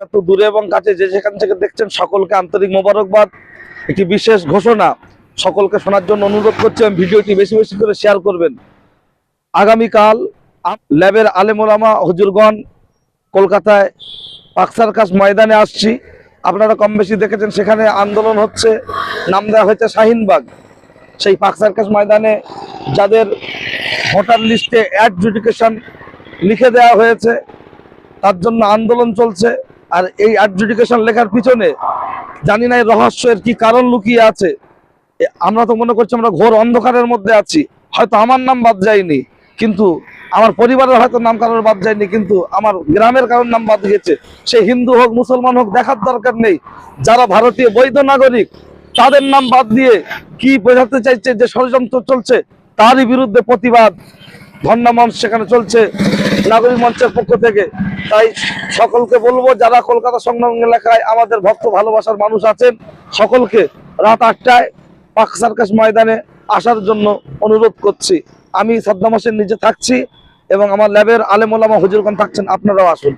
এত দূরে এবং কাছে যে যেখান থেকে দেখছেন সকলকে আন্তরিক মোবারকবাদ। একটি বিশেষ ঘোষণা সকলকে শোনার জন্য অনুরোধ করছি, ভিডিওটি বেশি বেশি করে শেয়ার করবেন। আগামীকাল ল্যাবের আলেম ওলামা হুজুরগণ কলকাতায় পাক সার্কাস ময়দানে আসছি। আপনারা কম বেশি দেখেছেন, সেখানে আন্দোলন হচ্ছে, নাম দেওয়া হয়েছে শাহিনবাগ। সেই পাক সার্কাস ময়দানে যাদের ভোটার লিস্টে অ্যাডজুডিকেশন লিখে দেওয়া হয়েছে তার জন্য আন্দোলন চলছে। আর এই অ্যাডজুডিকেশন লেখার পিছনে জানি না এর রহস্যের কি কারণ লুকিয়ে আছে। আমরা তো মনে করছি আমরা ঘোর অন্ধকারের মধ্যে আছি। হয়তো আমার নাম বাদ যায়নি, কিন্তু আমার পরিবারের হয়তো নাম কারোর বাদ যায়নি, কিন্তু আমার গ্রামের কারোর নাম বাদ গেছে। সে হিন্দু হোক মুসলমান হোক দেখার দরকার নেই। যারা ভারতীয় বৈধ নাগরিক তাদের নাম বাদ দিয়ে কি বোঝাতে চাইছে যে ষড়যন্ত্র চলছে, তারই বিরুদ্ধে প্রতিবাদ ধর্ণা মঞ্চ সেখানে চলছে নাগরিক মঞ্চের পক্ষ থেকে। তাই সকলকে বলবো, যারা কলকাতা সংলগ্ন এলাকায় আমাদের ভক্ত ভালোবাসার মানুষ আছেন, সকলকে রাত 8টায় পাক সার্কাস ময়দানে আসার জন্য অনুরোধ করছি। আমি সাদ্দাম হোসেন নিজে থাকছি এবং আমার ল্যাবের আলেম ওলামা হুজুরগণ থাকছেন, আপনারাও আসুন।